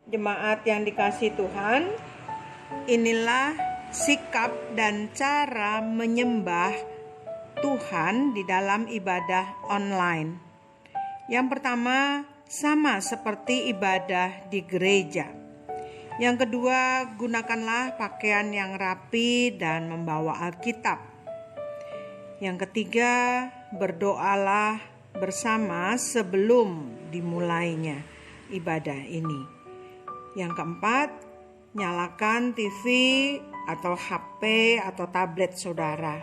Jemaat yang dikasihi Tuhan, inilah sikap dan cara menyembah Tuhan di dalam ibadah online. Yang pertama, sama seperti ibadah di gereja. Yang kedua, gunakanlah pakaian yang rapi dan membawa Alkitab. Yang ketiga, berdoalah bersama sebelum dimulainya ibadah ini. Yang keempat, nyalakan TV atau HP atau tablet saudara.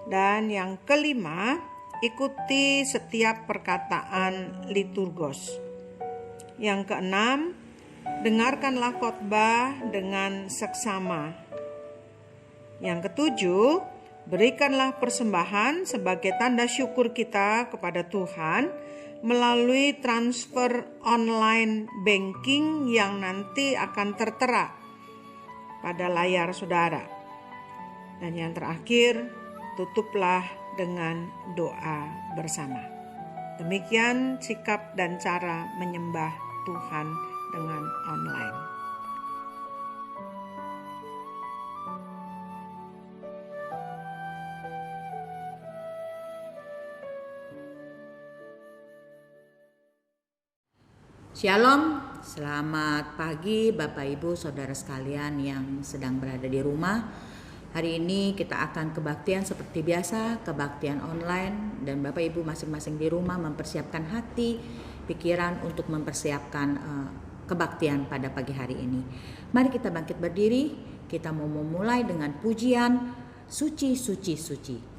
Dan yang kelima, ikuti setiap perkataan liturgos. Yang keenam, dengarkanlah khotbah dengan seksama. Yang ketujuh, berikanlah persembahan sebagai tanda syukur kita kepada Tuhan melalui transfer online banking yang nanti akan tertera pada layar saudara. Dan yang terakhir, tutuplah dengan doa bersama. Demikian sikap dan cara menyembah Tuhan dengan online. Shalom, selamat pagi Bapak Ibu Saudara sekalian yang sedang berada di rumah. Hari ini kita akan kebaktian seperti biasa, kebaktian online, dan Bapak Ibu masing-masing di rumah mempersiapkan hati, pikiran untuk mempersiapkan kebaktian pada pagi hari ini. Mari kita bangkit berdiri, kita mau memulai dengan pujian Suci, Suci, Suci.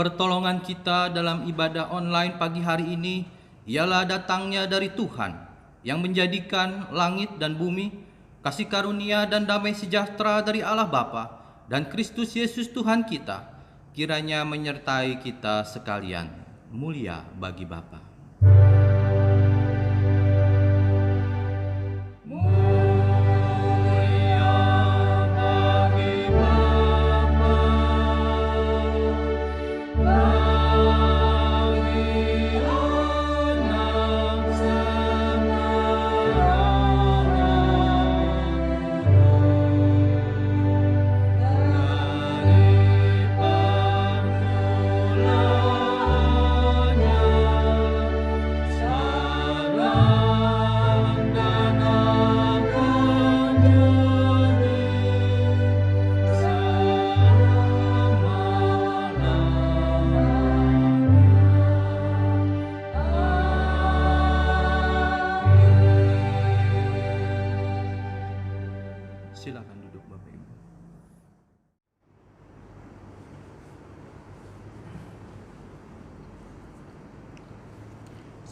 Pertolongan kita dalam ibadah online pagi hari ini ialah datangnya dari Tuhan yang menjadikan langit dan bumi, kasih karunia dan damai sejahtera dari Allah Bapa dan Kristus Yesus Tuhan kita, kiranya menyertai kita sekalian. Mulia bagi Bapa.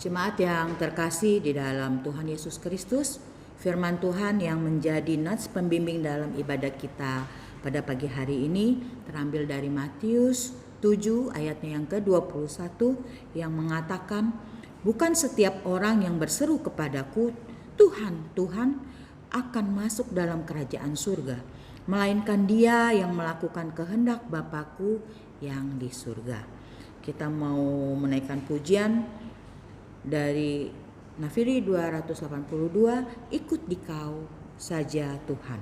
Jemaat yang terkasih di dalam Tuhan Yesus Kristus, firman Tuhan yang menjadi nats pembimbing dalam ibadah kita pada pagi hari ini terambil dari Matius 7 ayatnya yang ke-21 yang mengatakan, bukan setiap orang yang berseru kepadaku, Tuhan, Tuhan, akan masuk dalam kerajaan surga, melainkan dia yang melakukan kehendak Bapa-Ku yang di surga. Kita mau menaikkan pujian dari Nafiri 282, ikut dikau saja Tuhan.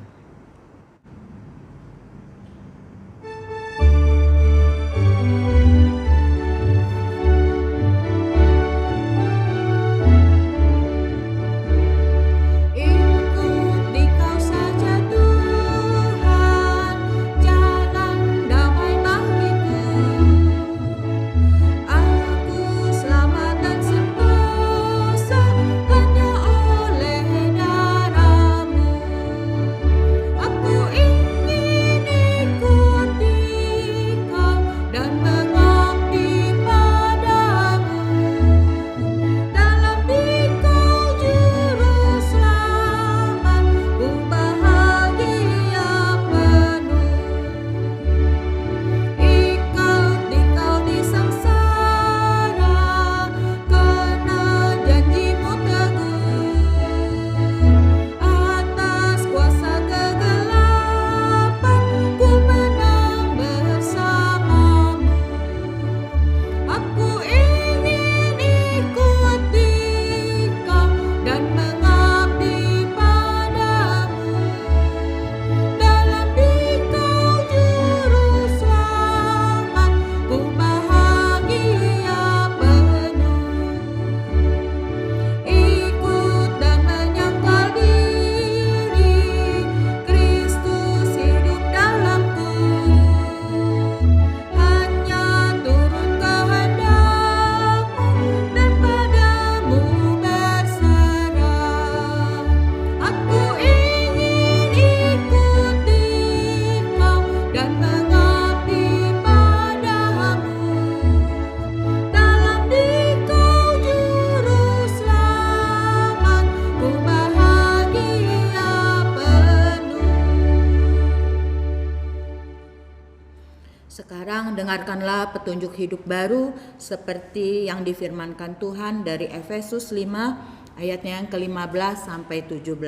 Sekarang dengarkanlah petunjuk hidup baru seperti yang difirmankan Tuhan dari Efesus 5 ayatnya yang ke-15 sampai 17.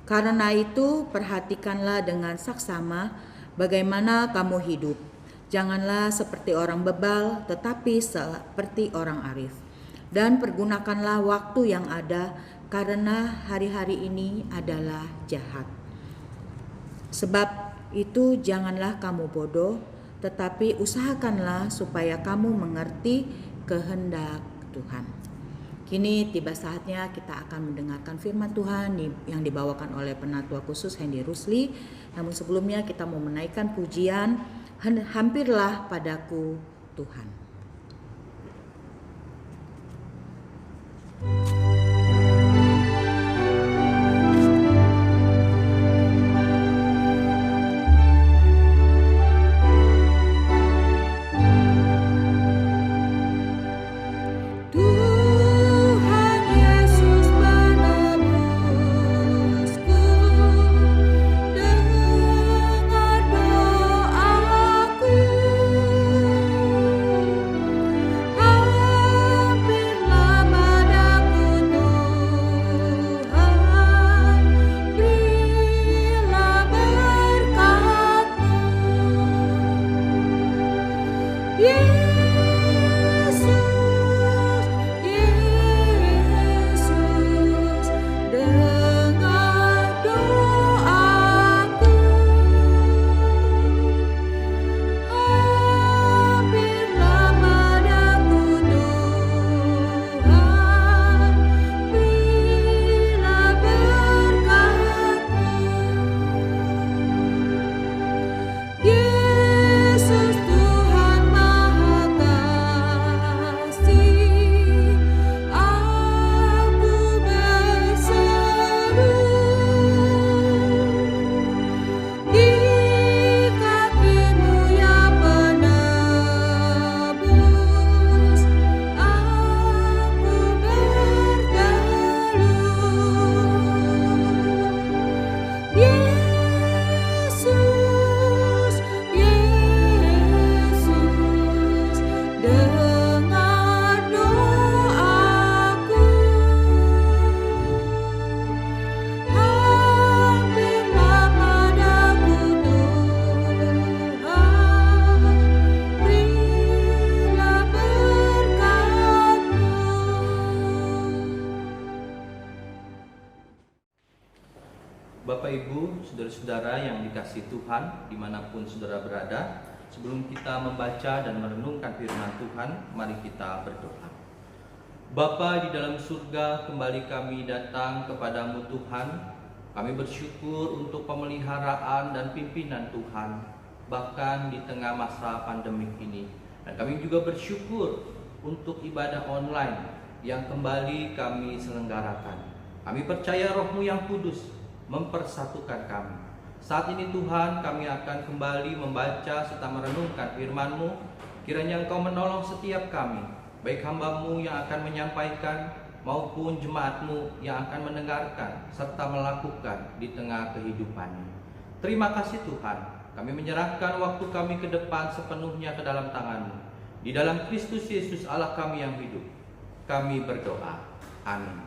Karena itu perhatikanlah dengan saksama bagaimana kamu hidup. Janganlah seperti orang bebal tetapi seperti orang arif. Dan pergunakanlah waktu yang ada karena hari-hari ini adalah jahat. Sebab itu janganlah kamu bodoh, tetapi usahakanlah supaya kamu mengerti kehendak Tuhan. Kini tiba saatnya kita akan mendengarkan firman Tuhan yang dibawakan oleh Penatua Khusus Hendy Rusli. Namun sebelumnya kita mau menaikkan pujian, hampirlah padaku Tuhan. Yesus Tuhan Maha saudara-saudara yang dikasihi Tuhan, dimanapun saudara berada, sebelum kita membaca dan merenungkan firman Tuhan, mari kita berdoa. Bapa di dalam surga, kembali kami datang kepadamu Tuhan. Kami bersyukur untuk pemeliharaan dan pimpinan Tuhan, bahkan di tengah masa pandemik ini. Dan kami juga bersyukur untuk ibadah online yang kembali kami selenggarakan. Kami percaya Roh-Mu yang kudus mempersatukan kami. Saat ini Tuhan, kami akan kembali membaca serta merenungkan firman-Mu. Kiranya Engkau menolong setiap kami, baik hamba-Mu yang akan menyampaikan maupun jemaat-Mu yang akan mendengarkan serta melakukan di tengah kehidupannya. Terima kasih Tuhan, kami menyerahkan waktu kami ke depan sepenuhnya ke dalam tangan-Mu. Di dalam Kristus Yesus Allah kami yang hidup, kami berdoa. Amin.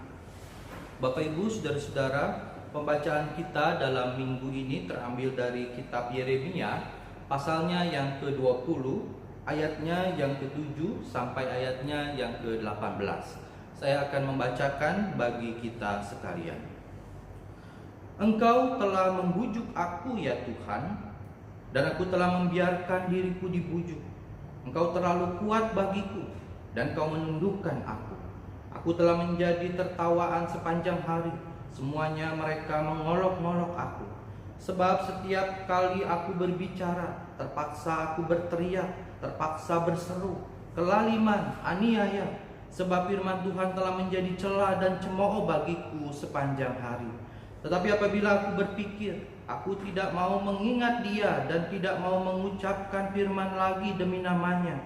Bapak Ibu, saudara-saudara, pembacaan kita dalam minggu ini terambil dari kitab Yeremia, pasalnya yang ke-20, ayatnya yang ke-7 sampai ayatnya yang ke-18. Saya akan membacakan bagi kita sekalian. Engkau telah membujuk aku ya Tuhan, dan aku telah membiarkan diriku dibujuk. Engkau terlalu kuat bagiku, dan Kau menundukkan aku. Aku telah menjadi tertawaan sepanjang hari. Semuanya mereka mengolok-ngolok aku. Sebab setiap kali aku berbicara, terpaksa aku berteriak, terpaksa berseru, kelaliman, aniaya. Sebab firman Tuhan telah menjadi celah dan cemooh bagiku sepanjang hari. Tetapi apabila aku berpikir, aku tidak mau mengingat Dia dan tidak mau mengucapkan firman lagi demi namanya,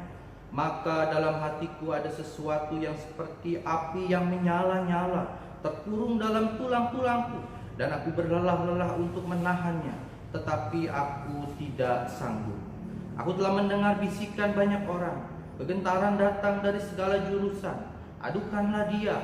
maka dalam hatiku ada sesuatu yang seperti api yang menyala-nyala, terkurung dalam tulang-tulangku, dan aku berlelah-lelah untuk menahannya, tetapi aku tidak sanggup. Aku telah mendengar bisikan banyak orang, kegentaran datang dari segala jurusan. Adukanlah Dia,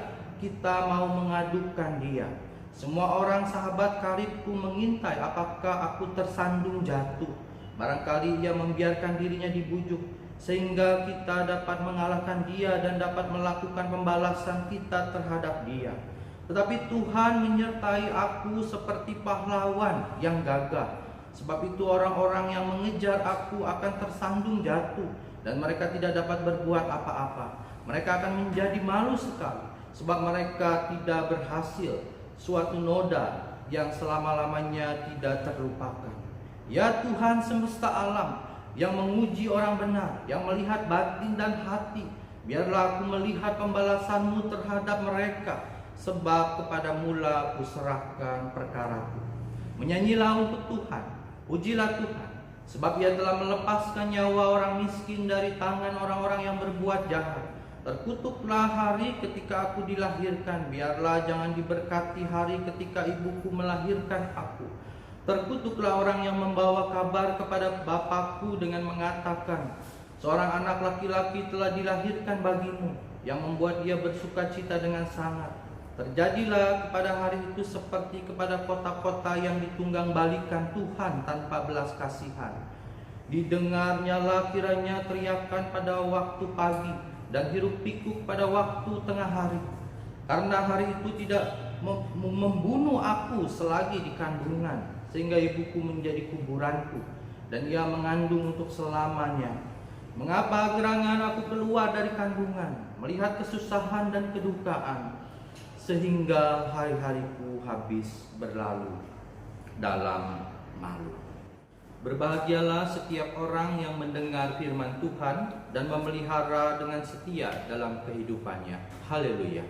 kita mau mengadukan Dia. Semua orang sahabat karibku mengintai apakah aku tersandung jatuh. Barangkali Ia membiarkan dirinya dibujuk, sehingga kita dapat mengalahkan Dia dan dapat melakukan pembalasan kita terhadap Dia. Tetapi Tuhan menyertai aku seperti pahlawan yang gagah. Sebab itu orang-orang yang mengejar aku akan tersandung jatuh, dan mereka tidak dapat berbuat apa-apa. Mereka akan menjadi malu sekali, sebab mereka tidak berhasil. Suatu noda yang selama-lamanya tidak terlupakan. Ya Tuhan semesta alam, yang menguji orang benar, yang melihat batin dan hati, biarlah aku melihat pembalasan-Mu terhadap mereka, sebab kepada-Mu-lah kuserahkan perkaraku. Menyanyilah untuk Tuhan, pujilah Tuhan, sebab Ia telah melepaskan nyawa orang miskin dari tangan orang-orang yang berbuat jahat. Terkutuklah hari ketika aku dilahirkan, biarlah jangan diberkati hari ketika ibuku melahirkan aku. Terkutuklah orang yang membawa kabar kepada bapakku dengan mengatakan, seorang anak laki-laki telah dilahirkan bagimu, yang membuat dia bersukacita dengan sangat. Terjadilah kepada hari itu seperti kepada kota-kota yang ditunggang balikan Tuhan tanpa belas kasihan. Didengarnyalah kiranya teriakan pada waktu pagi, dan hiruk pikuk pada waktu tengah hari. Karena hari itu tidak membunuh aku selagi di kandungan, sehingga ibuku menjadi kuburanku, dan Ia mengandung untuk selamanya. Mengapa gerangan aku keluar dari kandungan, melihat kesusahan dan kedukaan, sehingga hari-hariku habis berlalu dalam malu. Berbahagialah setiap orang yang mendengar firman Tuhan dan memelihara dengan setia dalam kehidupannya. Haleluya.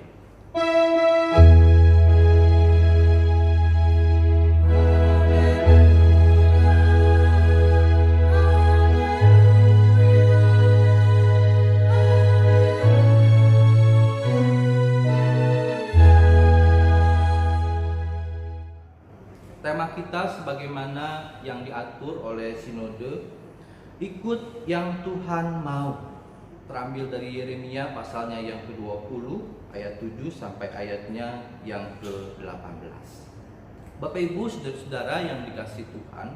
Tema kita sebagaimana yang diatur oleh sinode, ikut yang Tuhan mau, terambil dari Yeremia pasalnya yang ke-20 ayat 7 sampai ayatnya yang ke-18. Bapak Ibu saudara-saudara yang dikasihi Tuhan,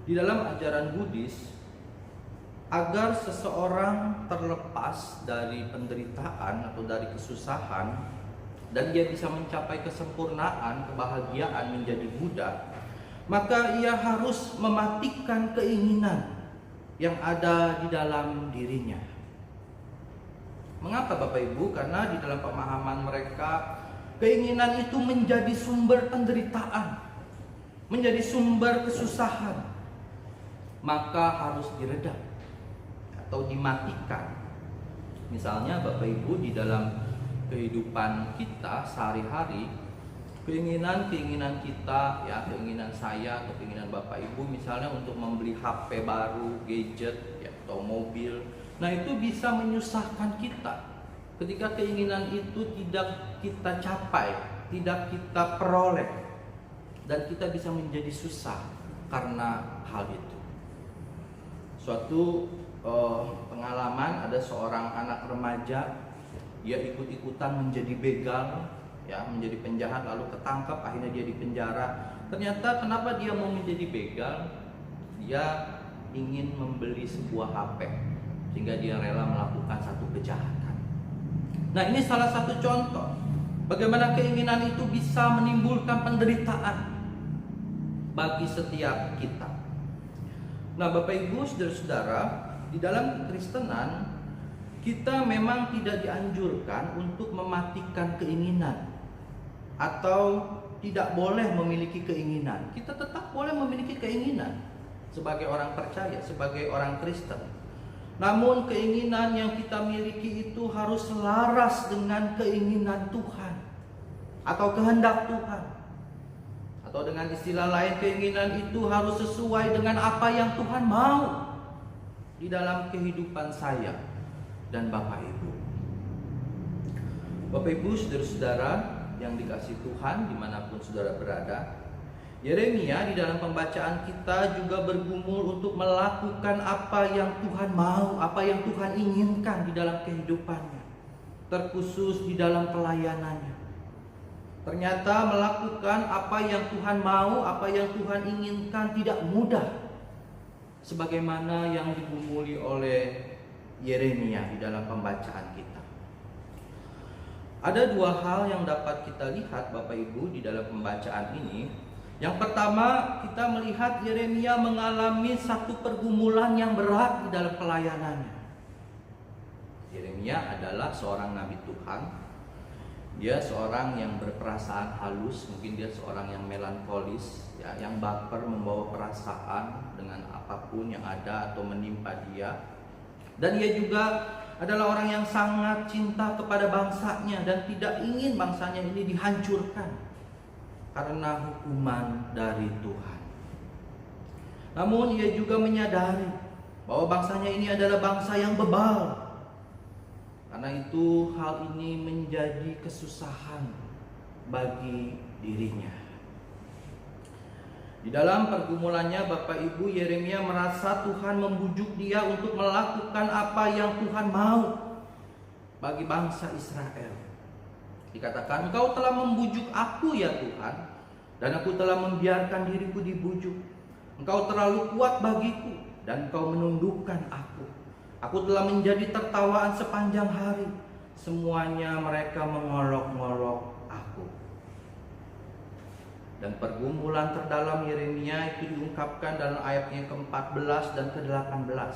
di dalam ajaran Buddhis, agar seseorang terlepas dari penderitaan atau dari kesusahan dan dia bisa mencapai kesempurnaan, kebahagiaan menjadi Buddha, maka ia harus mematikan keinginan yang ada di dalam dirinya. Mengapa Bapak Ibu? Karena di dalam pemahaman mereka, keinginan itu menjadi sumber penderitaan, menjadi sumber kesusahan, maka harus diredam atau dimatikan. Misalnya Bapak Ibu, di dalam kehidupan kita sehari-hari, keinginan kita, ya keinginan saya atau keinginan Bapak Ibu misalnya untuk membeli HP baru, gadget, ya, atau mobil. Nah, itu bisa menyusahkan kita ketika keinginan itu tidak kita capai, tidak kita peroleh, dan kita bisa menjadi susah karena hal itu. Suatu pengalaman, ada seorang anak remaja, dia ikut-ikutan menjadi begal, ya, menjadi penjahat, lalu ketangkap, akhirnya dia dipenjara. Ternyata kenapa dia mau menjadi begal? Dia ingin membeli sebuah HP, sehingga dia rela melakukan satu kejahatan. Nah, ini salah satu contoh bagaimana keinginan itu bisa menimbulkan penderitaan bagi setiap kita. Nah, Bapak Ibu, saudara-saudara, di dalam kekristenan kita memang tidak dianjurkan untuk mematikan keinginan atau tidak boleh memiliki keinginan. Kita tetap boleh memiliki keinginan sebagai orang percaya, sebagai orang Kristen. Namun keinginan yang kita miliki itu harus selaras dengan keinginan Tuhan atau kehendak Tuhan. Atau dengan istilah lain, keinginan itu harus sesuai dengan apa yang Tuhan mau di dalam kehidupan saya dan Bapak Ibu. Bapak Ibu, saudara-saudara yang dikasihi Tuhan dimanapun saudara berada, Yeremia di dalam pembacaan kita juga bergumul untuk melakukan apa yang Tuhan mau, apa yang Tuhan inginkan di dalam kehidupannya, terkhusus di dalam pelayanannya. Ternyata melakukan apa yang Tuhan mau, apa yang Tuhan inginkan tidak mudah, sebagaimana yang digumuli oleh Yeremia di dalam pembacaan kita. Ada dua hal yang dapat kita lihat Bapak Ibu di dalam pembacaan ini. Yang pertama, kita melihat Yeremia mengalami satu pergumulan yang berat di dalam pelayanannya. Yeremia adalah seorang nabi Tuhan. Dia seorang yang berperasaan halus, mungkin dia seorang yang melankolis, ya, yang baper, membawa perasaan dengan apapun yang ada atau menimpa dia. Dan ia juga adalah orang yang sangat cinta kepada bangsanya dan tidak ingin bangsanya ini dihancurkan karena hukuman dari Tuhan. Namun ia juga menyadari bahwa bangsanya ini adalah bangsa yang bebal. Karena itu hal ini menjadi kesusahan bagi dirinya. Di dalam pergumulannya Bapak Ibu, Yeremia merasa Tuhan membujuk dia untuk melakukan apa yang Tuhan mau bagi bangsa Israel. Dikatakan, Engkau telah membujuk aku ya Tuhan, dan aku telah membiarkan diriku dibujuk. Engkau terlalu kuat bagiku, dan Engkau menundukkan aku. Aku telah menjadi tertawaan sepanjang hari. Semuanya mereka mengolok-ngolok aku. Dan pergumulan terdalam Yeremia itu diungkapkan dalam ayatnya ke-14 dan ke-18.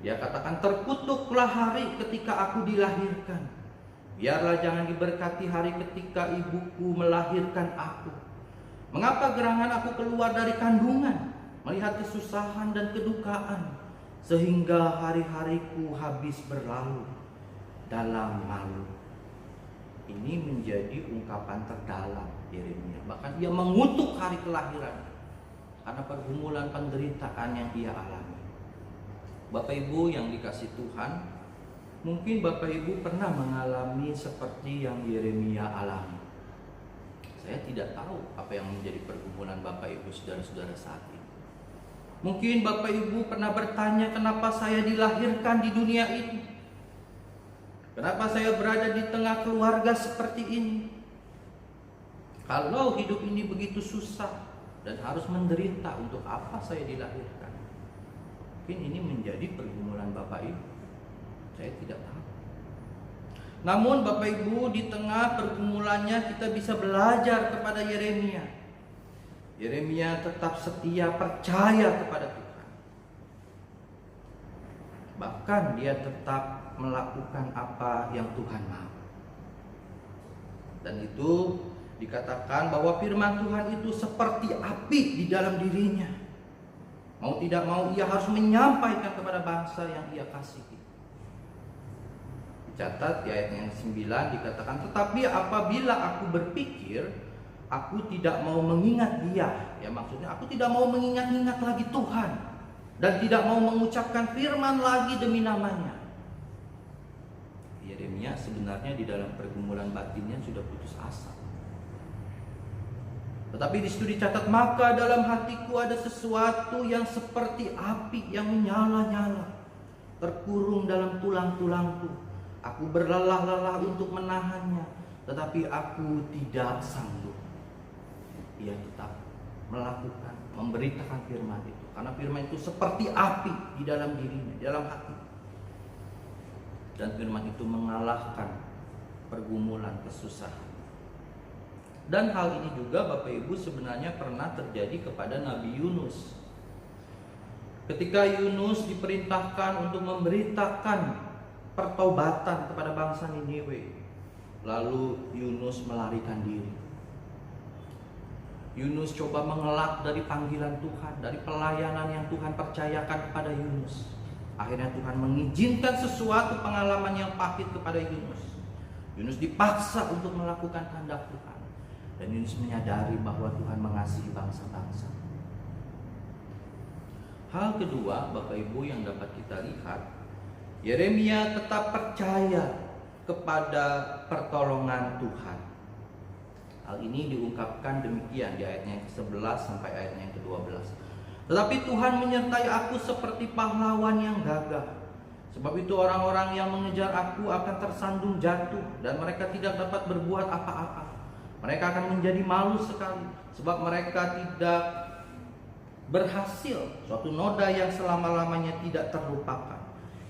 Dia katakan, terkutuklah hari ketika aku dilahirkan. Biarlah jangan diberkati hari ketika ibuku melahirkan aku. Mengapa gerangan aku keluar dari kandungan, melihat kesusahan dan kedukaan, sehingga hari-hariku habis berlalu dalam malu. Ini menjadi ungkapan terdalam Yeremia. Bahkan ia mengutuk hari kelahiran karena pergumulan penderitaan yang ia alami. Bapak Ibu yang dikasihi Tuhan, mungkin Bapak Ibu pernah mengalami seperti yang Yeremia alami. Saya tidak tahu apa yang menjadi pergumulan Bapak Ibu saudara-saudara saat ini. Mungkin Bapak Ibu pernah bertanya, kenapa saya dilahirkan di dunia ini? Kenapa saya berada di tengah keluarga seperti ini? Kalau hidup ini begitu susah dan harus menderita, untuk apa saya dilahirkan? Mungkin ini menjadi pergumulan Bapak Ibu. Saya tidak tahu. Namun Bapak Ibu, di tengah pergumulannya kita bisa belajar kepada Yeremia. Yeremia tetap setia percaya kepada Tuhan. Bahkan dia tetap melakukan apa yang Tuhan mau. Dan itu dikatakan bahwa firman Tuhan itu seperti api di dalam dirinya. Mau tidak mau ia harus menyampaikan kepada bangsa yang ia kasihi. Dicatat di ayat yang 9 dikatakan, tetapi apabila aku berpikir, aku tidak mau mengingat dia. Ya, maksudnya aku tidak mau mengingat-ingat lagi Tuhan, dan tidak mau mengucapkan firman lagi demi namanya. Yeremia sebenarnya di dalam pergumulan batinnya sudah putus asa. Tetapi di situ dicatat, maka dalam hatiku ada sesuatu yang seperti api yang menyala-nyala, terkurung dalam tulang-tulangku. Aku berlelah-lelah untuk menahannya, tetapi aku tidak sanggup. Ia tetap melakukan, memberitakan firman itu, karena firman itu seperti api di dalam dirinya, di dalam hati. Dan firman itu mengalahkan pergumulan, kesusahan. Dan hal ini juga Bapak Ibu sebenarnya pernah terjadi kepada Nabi Yunus. Ketika Yunus diperintahkan untuk memberitakan pertaubatan kepada bangsa Niniwe, lalu Yunus melarikan diri. Yunus coba mengelak dari panggilan Tuhan, dari pelayanan yang Tuhan percayakan kepada Yunus. Akhirnya Tuhan mengizinkan sesuatu pengalaman yang pahit kepada Yunus. Yunus dipaksa untuk melakukan kehendak Tuhan. Dan Yunus menyadari bahwa Tuhan mengasihi bangsa-bangsa. Hal kedua, Bapak Ibu, yang dapat kita lihat, Yeremia tetap percaya kepada pertolongan Tuhan. Hal ini diungkapkan demikian di ayatnya yang ke-11 sampai ayatnya yang ke-12. Tetapi Tuhan menyertai aku seperti pahlawan yang gagah. Sebab itu orang-orang yang mengejar aku akan tersandung jatuh, dan mereka tidak dapat berbuat apa-apa. Mereka akan menjadi malu sekali, sebab mereka tidak berhasil, suatu noda yang selama-lamanya tidak terlupakan.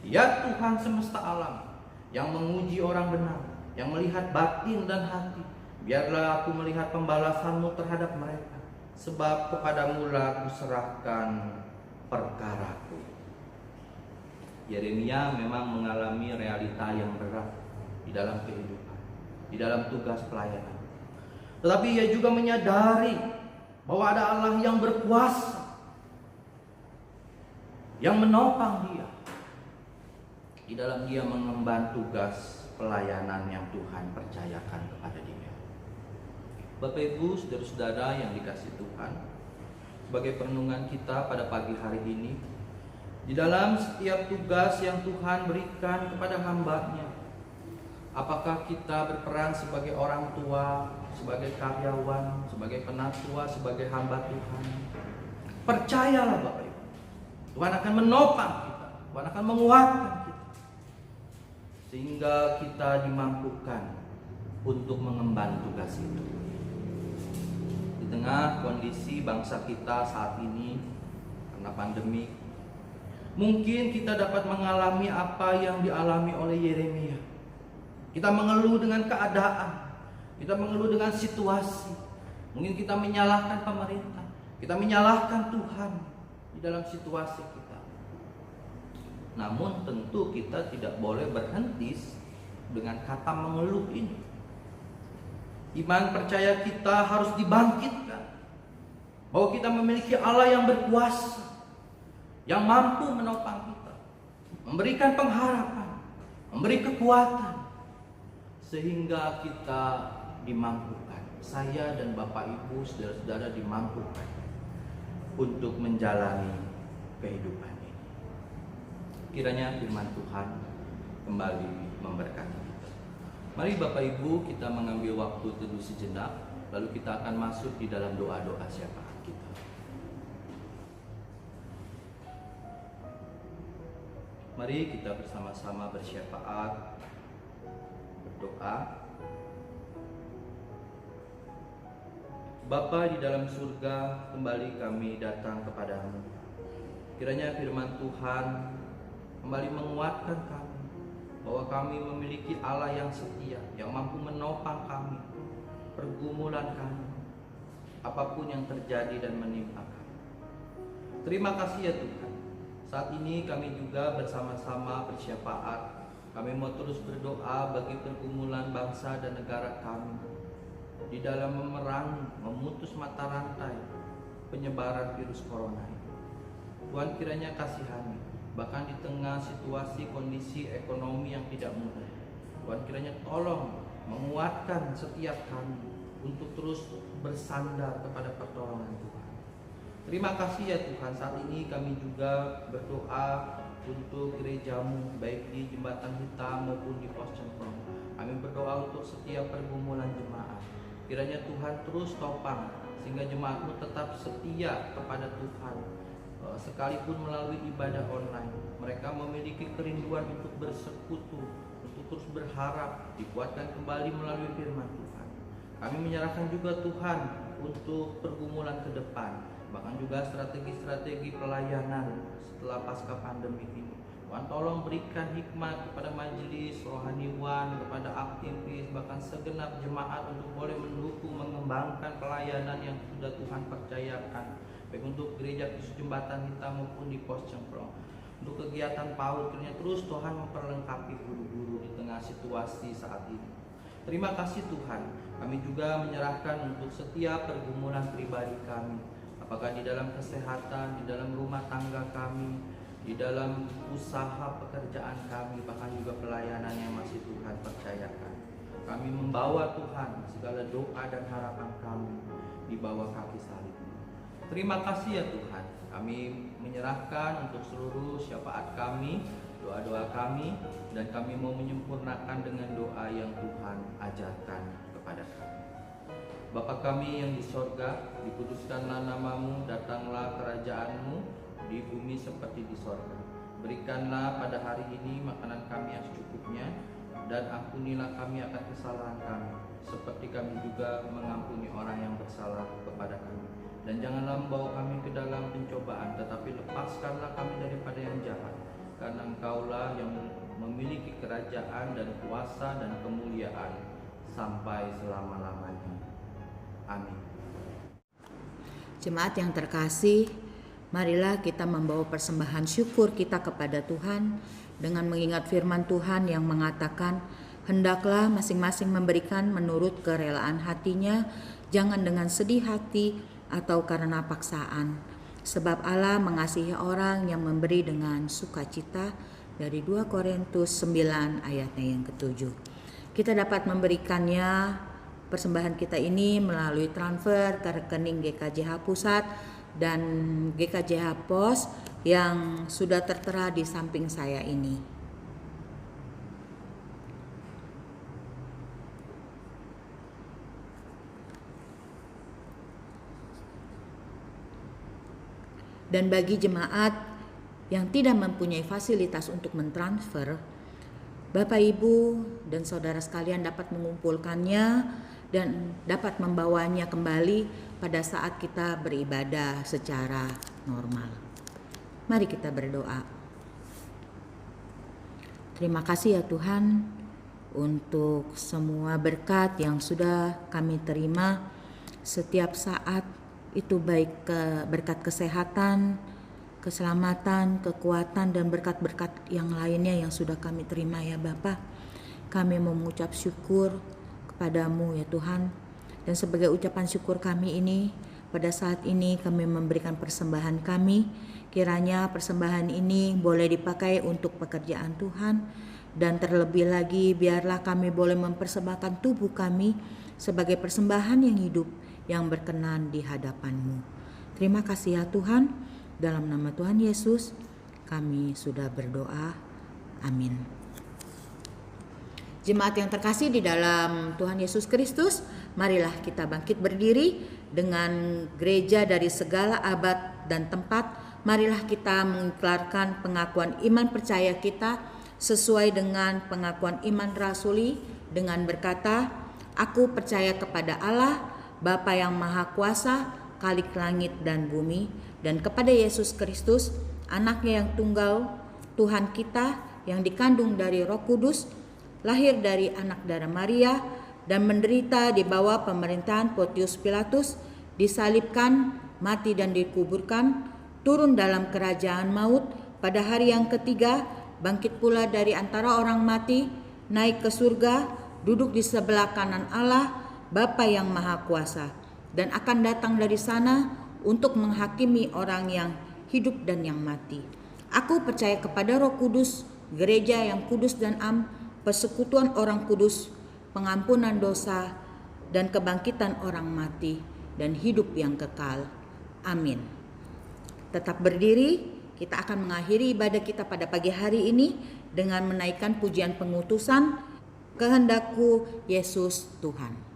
Ya Tuhan semesta alam, yang menguji orang benar, yang melihat batin dan hati, biarlah aku melihat pembalasan-Mu terhadap mereka. Sebab kepadamu-lah kuserahkan perkaraku. Yeremia memang mengalami realita yang berat di dalam kehidupan, di dalam tugas pelayanan. Tetapi ia juga menyadari bahwa ada Allah yang berkuasa, yang menopang dia di dalam dia mengemban tugas pelayanan yang Tuhan percayakan kepada dia. Bapak Ibu, saudara-saudara yang dikasihi Tuhan, sebagai perenungan kita pada pagi hari ini, di dalam setiap tugas yang Tuhan berikan kepada hamba-Nya, apakah kita berperan sebagai orang tua, sebagai karyawan, sebagai penatua, sebagai hamba Tuhan? Percayalah Bapak Ibu, Tuhan akan menopang kita, Tuhan akan menguatkan kita, sehingga kita dimampukan untuk mengemban tugas itu. Di tengah kondisi bangsa kita saat ini karena pandemi, mungkin kita dapat mengalami apa yang dialami oleh Yeremia. Kita mengeluh dengan keadaan, kita mengeluh dengan situasi. Mungkin kita menyalahkan pemerintah, kita menyalahkan Tuhan di dalam situasi kita. Namun tentu kita tidak boleh berhenti dengan kata mengeluh ini. Iman percaya kita harus dibangkitkan, bahwa kita memiliki Allah yang berkuasa, yang mampu menopang kita, memberikan pengharapan, memberi kekuatan, sehingga kita dimampukan. Saya dan Bapak Ibu, saudara-saudara dimampukan untuk menjalani kehidupan ini. Kiranya firman Tuhan kembali memberkati. Mari Bapak Ibu, kita mengambil waktu teduh sejenak, lalu kita akan masuk di dalam doa-doa syafaat kita. Mari kita bersama-sama bersyafaat, berdoa. Bapa di dalam surga, kembali kami datang kepadamu. Kiranya firman Tuhan kembali menguatkan kami, bahwa kami memiliki Allah yang setia, yang mampu menopang kami, pergumulan kami. apapun yang terjadi dan menimpa kami. Terima kasih ya Tuhan. Saat ini kami juga bersama-sama bersyafaat. Kami mau terus berdoa bagi pergumulan bangsa dan negara kami di dalam memerangi, memutus mata rantai penyebaran virus corona ini. Tuhan kiranya kasihani, bahkan di tengah situasi kondisi ekonomi yang tidak mudah. Tuhan kiranya tolong menguatkan setiap kami untuk terus bersandar kepada pertolongan Tuhan. Terima kasih ya Tuhan. Saat ini kami juga berdoa untuk gerejamu, baik di Jembatan Hitam maupun di Pos Cengkrong. Kami berdoa untuk setiap pergumulan jemaat. Kiranya Tuhan terus topang sehingga jemaatmu tetap setia kepada Tuhan. Sekalipun melalui ibadah online, mereka memiliki kerinduan untuk bersekutu, untuk terus berharap, dikuatkan kembali melalui firman Tuhan. Kami menyerahkan juga Tuhan untuk pergumulan ke depan, bahkan juga strategi-strategi pelayanan setelah pasca pandemi ini. Tuhan tolong berikan hikmat kepada majelis rohaniwan, kepada aktivis, bahkan segenap jemaat untuk boleh mendukung, mengembangkan pelayanan yang sudah Tuhan percayakan, baik untuk gereja Kristus Jembatan Hitam maupun di Pos Cengkrong. Untuk kegiatan PAUD, kiranya terus Tuhan memperlengkapi guru-guru di tengah situasi saat ini. Terima kasih Tuhan. Kami juga menyerahkan untuk setiap pergumulan pribadi kami, apakah di dalam kesehatan, di dalam rumah tangga kami, di dalam usaha pekerjaan kami, bahkan juga pelayanan yang masih Tuhan percayakan. Kami membawa Tuhan segala doa dan harapan kami di bawah kaki salib. Terima kasih ya Tuhan. Kami menyerahkan untuk seluruh syafaat kami, doa-doa kami, dan kami mau menyempurnakan dengan doa yang Tuhan ajarkan kepada kami. Bapa kami yang di sorga, dikuduskanlah namamu, datanglah kerajaanmu di bumi seperti di sorga. Berikanlah pada hari ini makanan kami yang secukupnya, dan ampunilah kami akan kesalahan kami, seperti kami juga mengampuni orang yang bersalah kepada kami. Dan janganlah membawa kami ke dalam pencobaan, tetapi lepaskanlah kami daripada yang jahat, karena Engkaulah yang memiliki kerajaan dan kuasa dan kemuliaan sampai selama-lamanya. Amin. Jemaat yang terkasih, marilah kita membawa persembahan syukur kita kepada Tuhan dengan mengingat firman Tuhan yang mengatakan, hendaklah masing-masing memberikan menurut kerelaan hatinya, jangan dengan sedih hati atau karena paksaan. Sebab Allah mengasihi orang yang memberi dengan sukacita, dari 2 Korintus 9 ayatnya yang ke-7. Kita dapat memberikannya persembahan kita ini melalui transfer ke rekening GKJH Pusat dan GKJH Pos yang sudah tertera di samping saya ini. Dan bagi jemaat yang tidak mempunyai fasilitas untuk mentransfer, Bapak Ibu dan saudara sekalian dapat mengumpulkannya dan dapat membawanya kembali pada saat kita beribadah secara normal. Mari kita berdoa. Terima kasih ya Tuhan untuk semua berkat yang sudah kami terima setiap saat, itu baik berkat kesehatan, keselamatan, kekuatan, dan berkat-berkat yang lainnya yang sudah kami terima ya Bapa. Kami mengucap syukur kepadamu ya Tuhan, dan sebagai ucapan syukur kami ini, pada saat ini kami memberikan persembahan kami. Kiranya persembahan ini boleh dipakai untuk pekerjaan Tuhan, dan terlebih lagi biarlah kami boleh mempersembahkan tubuh kami sebagai persembahan yang hidup yang berkenan di hadapan-Mu. Terima kasih ya Tuhan. Dalam nama Tuhan Yesus kami sudah berdoa. Amin. Jemaat yang terkasih di dalam Tuhan Yesus Kristus, marilah kita bangkit berdiri dengan gereja dari segala abad dan tempat. Marilah kita mengiklarkan pengakuan iman percaya kita sesuai dengan pengakuan iman rasuli dengan berkata, aku percaya kepada Allah, Bapa yang Maha Kuasa, Khalik langit dan bumi, dan kepada Yesus Kristus, anaknya yang tunggal, Tuhan kita, yang dikandung dari Roh Kudus, lahir dari anak darah Maria, dan menderita di bawah pemerintahan Pontius Pilatus, disalibkan, mati dan dikuburkan, turun dalam kerajaan maut, pada hari yang ketiga bangkit pula dari antara orang mati, naik ke surga, duduk di sebelah kanan Allah, Bapa yang Maha Kuasa, dan akan datang dari sana untuk menghakimi orang yang hidup dan yang mati. Aku percaya kepada Roh Kudus, gereja yang kudus dan am, persekutuan orang kudus, pengampunan dosa, dan kebangkitan orang mati, dan hidup yang kekal. Amin. Tetap berdiri, kita akan mengakhiri ibadah kita pada pagi hari ini dengan menaikkan pujian pengutusan, Kehendakku Yesus Tuhan.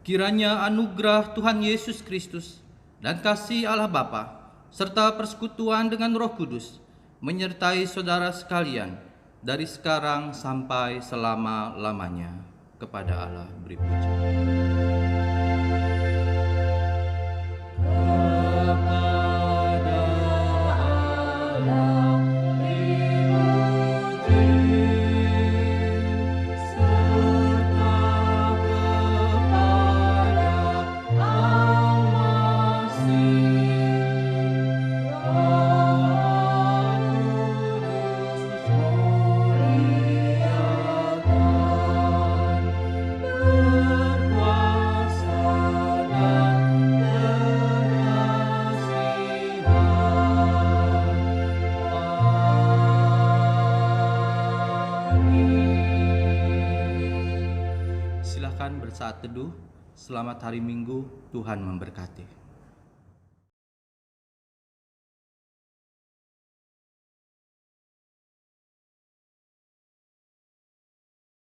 Kiranya anugerah Tuhan Yesus Kristus dan kasih Allah Bapa serta persekutuan dengan Roh Kudus menyertai saudara sekalian dari sekarang sampai selama-lamanya. Kepada Allah beri puji. Silakan bersaat teduh. Selamat hari Minggu, Tuhan memberkati.